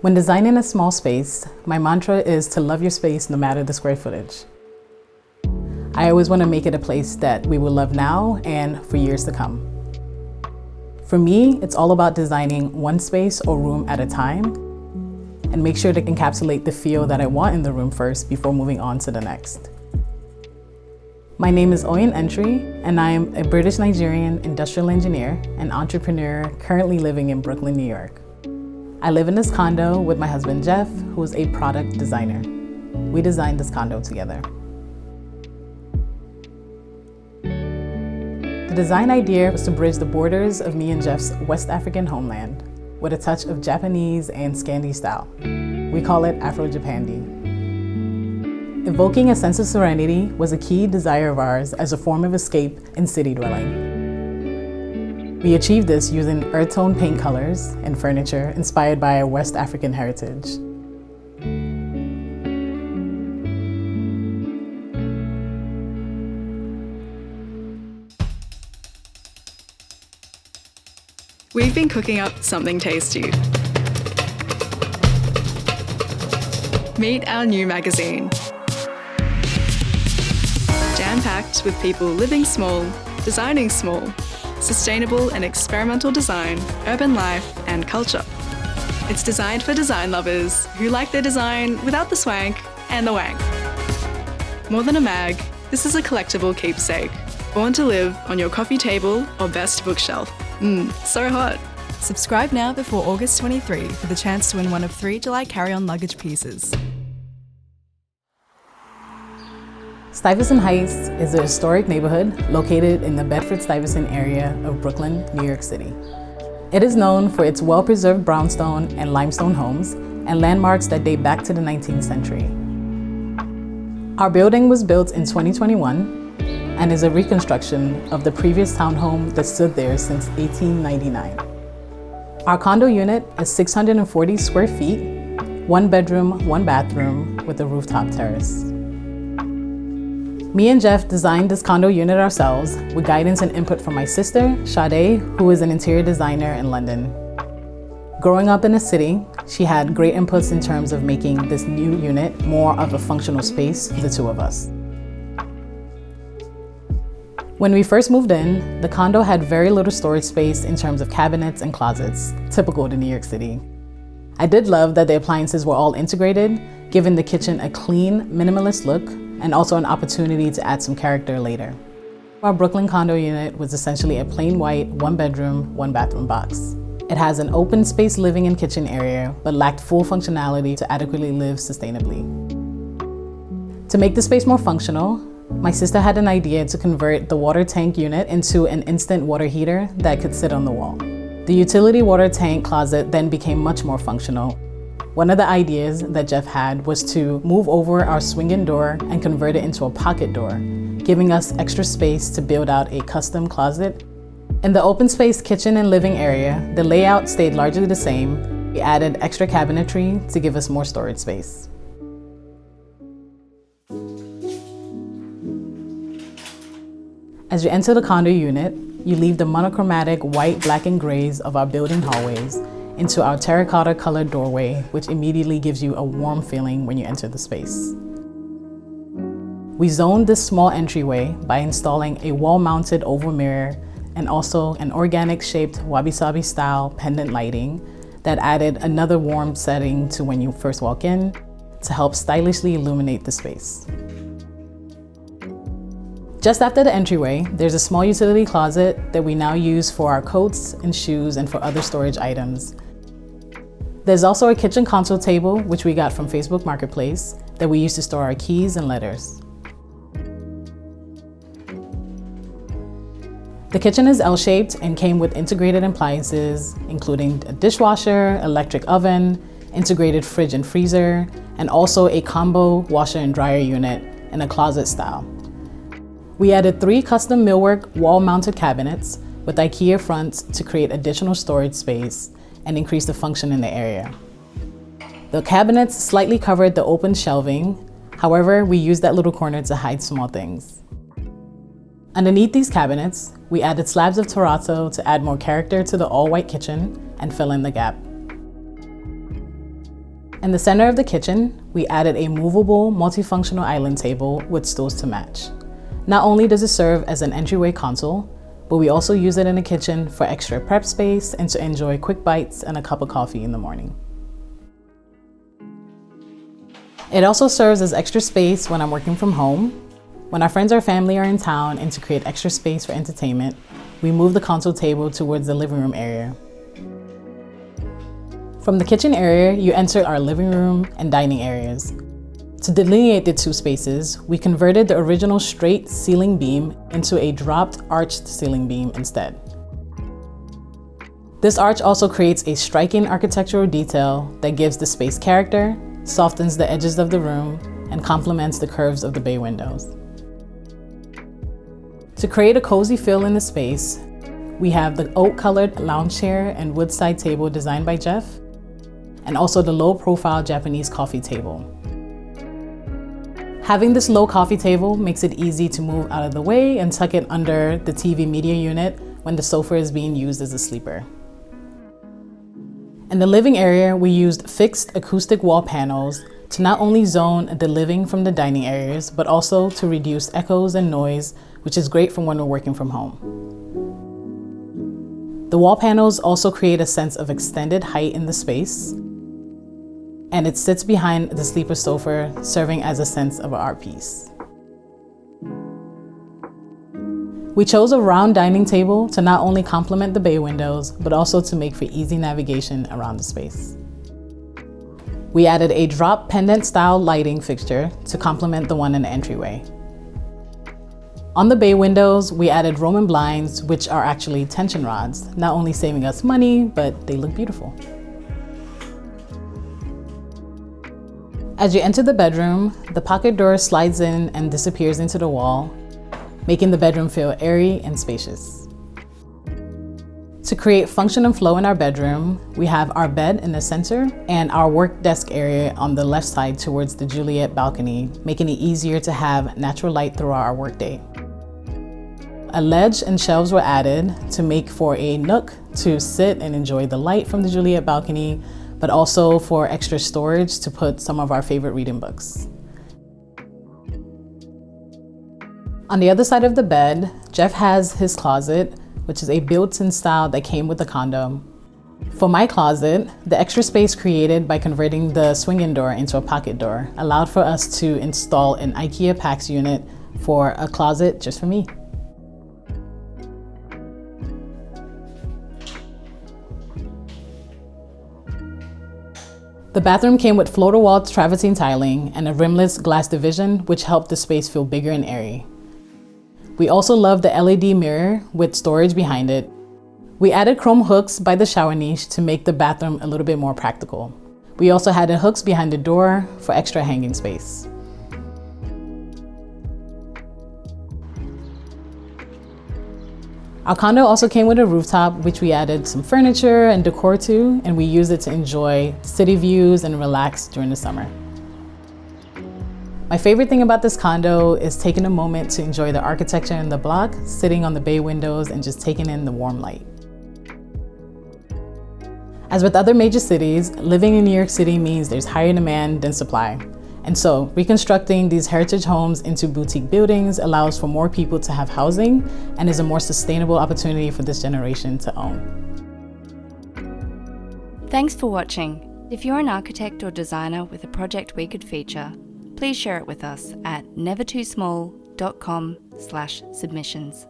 When designing a small space, my mantra is to love your space no matter the square footage. I always want to make it a place that we will love now and for years to come. For me, it's all about designing one space or room at a time and make sure to encapsulate the feel that I want in the room first before moving on to the next. My name is Oyin Antwi, and I am a British-Nigerian industrial engineer and entrepreneur currently living in Brooklyn, New York. I live in this condo with my husband Jeff, who is a product designer. We designed this condo together. The design idea was to bridge the borders of me and Jeff's West African homeland with a touch of Japanese and Scandi style. We call it Afro-Japandi. Evoking a sense of serenity was a key desire of ours as a form of escape in city dwelling. We achieved this using earth tone paint colors and furniture inspired by our West African heritage. We've been cooking up something tasty. Meet our new magazine. Jam-packed with people living small, designing small, sustainable and experimental design, urban life and culture. It's designed for design lovers who like their design without the swank and the wank. More than a mag, this is a collectible keepsake, born to live on your coffee table or best bookshelf. So hot. Subscribe now before August 23 for the chance to win one of 3 July carry-on luggage pieces. Stuyvesant Heights is a historic neighborhood located in the Bedford-Stuyvesant area of Brooklyn, New York City. It is known for its well-preserved brownstone and limestone homes and landmarks that date back to the 19th century. Our building was built in 2021 and is a reconstruction of the previous townhome that stood there since 1899. Our condo unit is 640 square feet, 1 bedroom, 1 bathroom with a rooftop terrace. Me and Jeff designed this condo unit ourselves with guidance and input from my sister, Sade, who is an interior designer in London. Growing up in the city, she had great inputs in terms of making this new unit more of a functional space for the two of us. When we first moved in, the condo had very little storage space in terms of cabinets and closets, typical to New York City. I did love that the appliances were all integrated, giving the kitchen a clean, minimalist look, and also an opportunity to add some character later. Our Brooklyn condo unit was essentially a plain white, 1 bedroom, 1 bathroom box. It has an open space living and kitchen area, but lacked full functionality to adequately live sustainably. To make the space more functional, my sister had an idea to convert the water tank unit into an instant water heater that could sit on the wall. The utility water tank closet then became much more functional. One of the ideas that Jeff had was to move over our swing-in door and convert it into a pocket door, giving us extra space to build out a custom closet. In the open space kitchen and living area, the layout stayed largely the same. We added extra cabinetry to give us more storage space. As you enter the condo unit, you leave the monochromatic white, black, and grays of our building hallways into our terracotta colored doorway, which immediately gives you a warm feeling when you enter the space. We zoned this small entryway by installing a wall-mounted oval mirror and also an organic-shaped Wabi-Sabi style pendant lighting that added another warm setting to when you first walk in to help stylishly illuminate the space. Just after the entryway, there's a small utility closet that we now use for our coats and shoes and for other storage items. There's also a kitchen console table, which we got from Facebook Marketplace, that we use to store our keys and letters. The kitchen is L-shaped and came with integrated appliances, including a dishwasher, electric oven, integrated fridge and freezer, and also a combo washer and dryer unit in a closet style. We added 3 custom millwork wall-mounted cabinets with IKEA fronts to create additional storage space and increase the function in the area. The cabinets slightly covered the open shelving. However, we used that little corner to hide small things. Underneath these cabinets, we added slabs of terrazzo to add more character to the all-white kitchen and fill in the gap. In the center of the kitchen, we added a movable, multifunctional island table with stools to match. Not only does it serve as an entryway console, but we also use it in the kitchen for extra prep space and to enjoy quick bites and a cup of coffee in the morning. It also serves as extra space when I'm working from home. When our friends or family are in town and to create extra space for entertainment, we move the console table towards the living room area. From the kitchen area, you enter our living room and dining areas. To delineate the two spaces, we converted the original straight ceiling beam into a dropped arched ceiling beam instead. This arch also creates a striking architectural detail that gives the space character, softens the edges of the room, and complements the curves of the bay windows. To create a cozy feel in the space, we have the oak-colored lounge chair and wood side table designed by Jeff, and also the low-profile Japanese coffee table. Having this low coffee table makes it easy to move out of the way and tuck it under the TV media unit when the sofa is being used as a sleeper. In the living area, we used fixed acoustic wall panels to not only zone the living from the dining areas, but also to reduce echoes and noise, which is great for when we're working from home. The wall panels also create a sense of extended height in the space, and it sits behind the sleeper sofa, serving as a sense of an art piece. We chose a round dining table to not only complement the bay windows, but also to make for easy navigation around the space. We added a drop pendant style lighting fixture to complement the one in the entryway. On the bay windows, we added Roman blinds, which are actually tension rods, not only saving us money, but they look beautiful. As you enter the bedroom, the pocket door slides in and disappears into the wall, making the bedroom feel airy and spacious. To create function and flow in our bedroom, we have our bed in the center and our work desk area on the left side towards the Juliet balcony, making it easier to have natural light throughout our workday. A ledge and shelves were added to make for a nook to sit and enjoy the light from the Juliet balcony, but also for extra storage to put some of our favorite reading books. On the other side of the bed, Jeff has his closet, which is a built-in style that came with the condo. For my closet, the extra space created by converting the swing-in door into a pocket door allowed for us to install an IKEA PAX unit for a closet just for me. The bathroom came with floor-to-wall travertine tiling and a rimless glass division, which helped the space feel bigger and airy. We also loved the LED mirror with storage behind it. We added chrome hooks by the shower niche to make the bathroom a little bit more practical. We also had hooks behind the door for extra hanging space. Our condo also came with a rooftop, which we added some furniture and decor to, and we used it to enjoy city views and relax during the summer. My favorite thing about this condo is taking a moment to enjoy the architecture in the block, sitting on the bay windows and just taking in the warm light. As with other major cities, living in New York City means there's higher demand than supply. And so, reconstructing these heritage homes into boutique buildings allows for more people to have housing and is a more sustainable opportunity for this generation to own. Thanks for watching. If you're an architect or designer with a project we could feature, please share it with us at nevertoosmall.com/submissions.